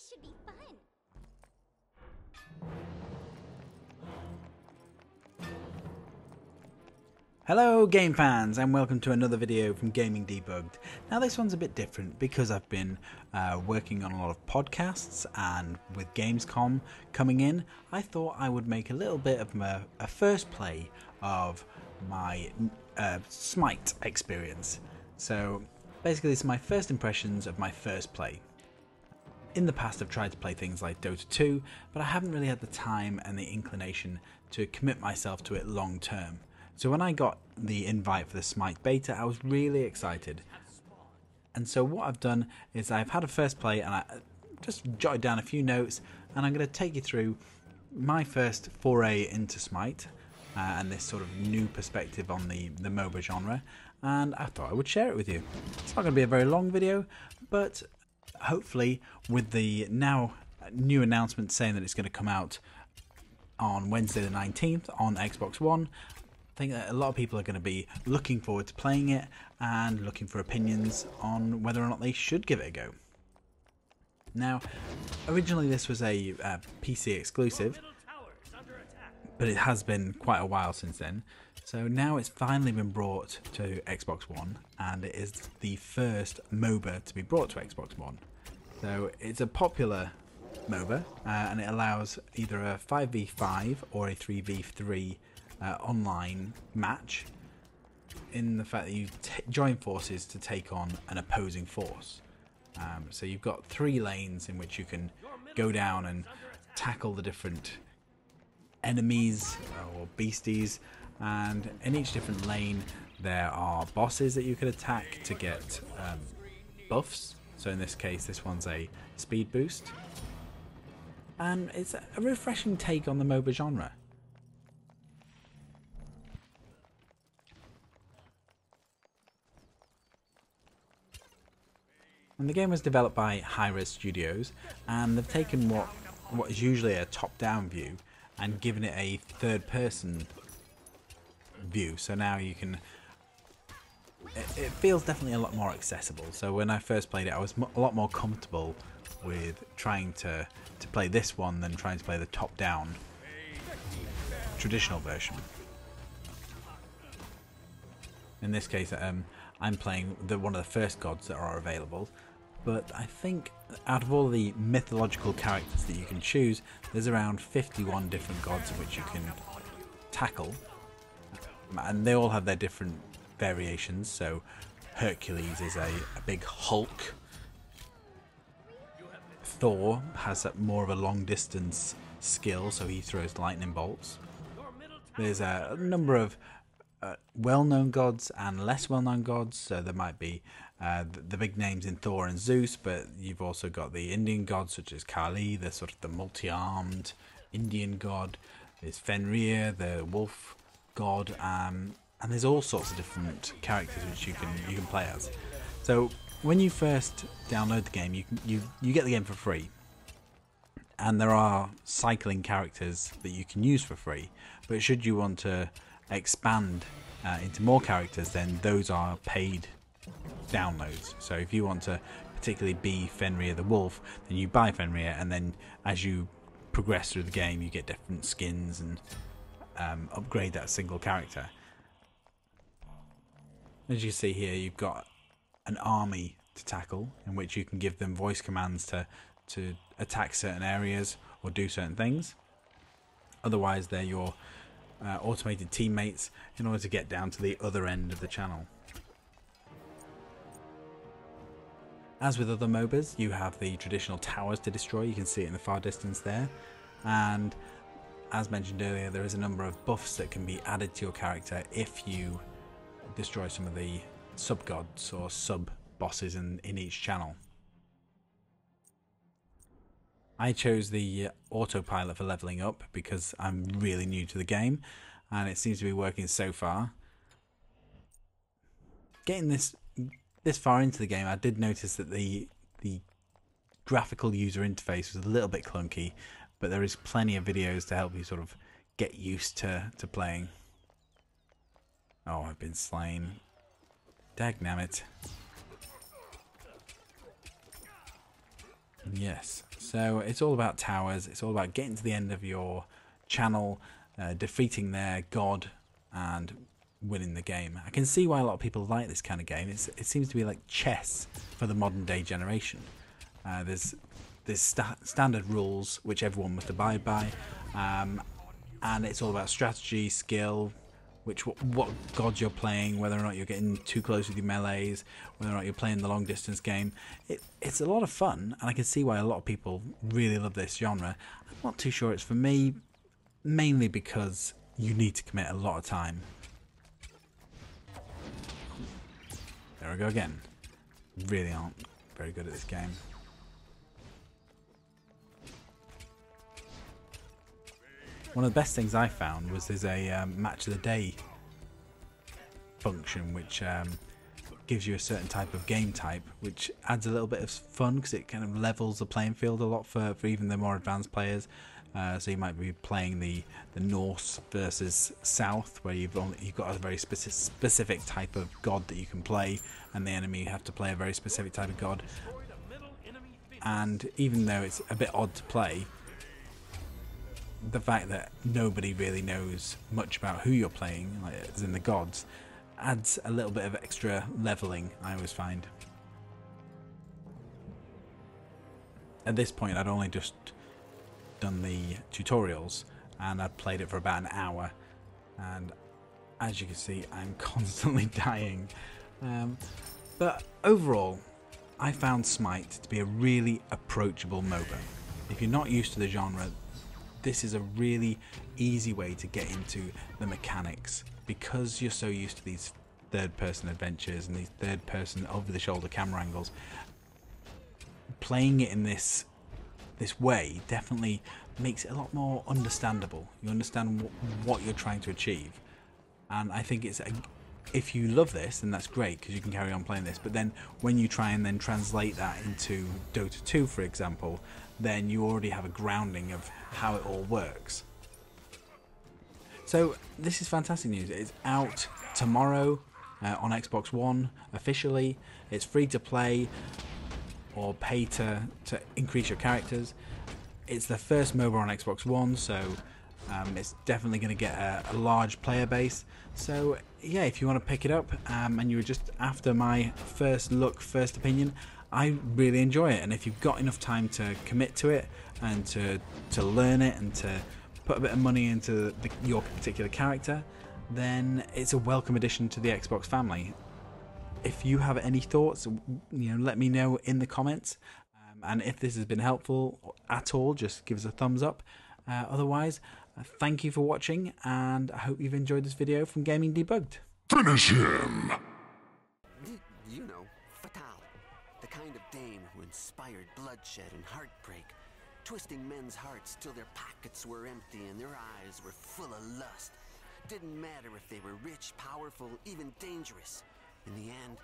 This should be fun. Hello game fans and welcome to another video from Gaming Debugged. Now this one's a bit different because I've been working on a lot of podcasts, and with Gamescom coming in I thought I would make a little bit of a first play of my Smite experience. So basically it's my first impressions of my first play. In the past I've tried to play things like Dota 2, but I haven't really had the time and the inclination to commit myself to it long term. So when I got the invite for the Smite beta, I was really excited. And so what I've done is I've had a first play and I just jotted down a few notes, and I'm going to take you through my first foray into Smite and this sort of new perspective on the MOBA genre, and I thought I would share it with you. It's not going to be a very long video, but hopefully with the now new announcement saying that it's going to come out on Wednesday the 19th on Xbox One, I think that a lot of people are going to be looking forward to playing it and looking for opinions on whether or not they should give it a go. Now, originally this was a PC exclusive, but it has been quite a while since then. So now it's finally been brought to Xbox One, and it is the first MOBA to be brought to Xbox One. So it's a popular MOBA, and it allows either a 5v5 or a 3v3 online match, in the fact that you join forces to take on an opposing force. So you've got 3 lanes in which you can go down and tackle the different enemies or beasties, and in each different lane there are bosses that you can attack to get buffs. So in this case this one's a speed boost, and it's a refreshing take on the MOBA genre. And the game was developed by Hi-Rez Studios, and they've taken what is usually a top-down view and given it a third-person view. So now you can... It feels definitely a lot more accessible. So when I first played it, I was a lot more comfortable with trying to play this one than trying to play the top-down traditional version. In this case, I'm playing one of the first gods that are available, but I think out of all the mythological characters that you can choose, there's around 51 different gods of which you can tackle, and they all have their different variations. So Hercules is a big Hulk. Thor has more of a long distance skill, so he throws lightning bolts. There's a number of well-known gods and less well-known gods. So there might be the big names in Thor and Zeus, but you've also got the Indian gods such as Kali, the sort of the multi-armed Indian god. There's Fenrir, the wolf god, and there's all sorts of different characters which you can play as. So when you first download the game, you get the game for free, and there are cycling characters that you can use for free. But should you want to expand into more characters, then those are paid downloads. So if you want to particularly be Fenrir the wolf, then you buy Fenrir, and then as you progress through the game you get different skins and upgrade that single character. As you see here, you've got an army to tackle, in which you can give them voice commands to attack certain areas or do certain things. Otherwise they're your automated teammates in order to get down to the other end of the channel. As with other MOBAs, you have the traditional towers to destroy. You can see it in the far distance there, and as mentioned earlier, there is a number of buffs that can be added to your character if you destroy some of the sub-gods or sub-bosses in each channel. I chose the autopilot for leveling up because I'm really new to the game, and it seems to be working so far. Getting this far into the game, I did notice that the graphical user interface was a little bit clunky, but there is plenty of videos to help you sort of get used to playing. Oh, I've been slain. Dagnammit. Yes, so it's all about towers. It's all about getting to the end of your channel, defeating their god, and winning the game. I can see why a lot of people like this kind of game. It seems to be like chess for the modern day generation. There's standard rules which everyone must abide by, and it's all about strategy, skill, what gods you're playing, whether or not you're getting too close with your melees, whether or not you're playing the long distance game. It's a lot of fun, and I can see why a lot of people really love this genre. I'm not too sure it's for me, mainly because you need to commit a lot of time. There we go again. Really aren't very good at this game. One of the best things I found was there's a match of the day function which gives you a certain type of game type, which adds a little bit of fun because it kind of levels the playing field a lot for even the more advanced players. So you might be playing the Norse versus South, where you've got a very specific type of god that you can play, and the enemy have to play a very specific type of god. And even though it's a bit odd to play, the fact that nobody really knows much about who you're playing, like as in the gods, adds a little bit of extra leveling, I always find. At this point I'd only just done the tutorials and I'd played it for about an hour, and as you can see I'm constantly dying. But overall I found Smite to be a really approachable MOBA. If you're not used to the genre, this is a really easy way to get into the mechanics, because you're so used to these third-person adventures and these third-person over-the-shoulder camera angles. Playing it in this way definitely makes it a lot more understandable. You understand what you're trying to achieve, and I think if you love this, then that's great because you can carry on playing this. But then when you try and then translate that into Dota 2, for example, then you already have a grounding of how it all works. So this is fantastic news. It's out tomorrow on Xbox One officially. It's free to play or pay to increase your characters. It's the first MOBA on Xbox One, so it's definitely going to get a large player base. So yeah, if you want to pick it up and you were just after my first opinion, I really enjoy it. And if you've got enough time to commit to it and to learn it and to put a bit of money into your particular character, then it's a welcome addition to the Xbox family. If you have any thoughts, let me know in the comments. And if this has been helpful at all, just give us a thumbs up. Otherwise, thank you for watching, and I hope you've enjoyed this video from Gaming Debugged. Finish him! You know, Fatale. The kind of dame who inspired bloodshed and heartbreak, twisting men's hearts till their pockets were empty and their eyes were full of lust. Didn't matter if they were rich, powerful, even dangerous. In the end,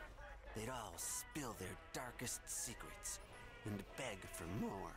they'd all spill their darkest secrets and beg for more.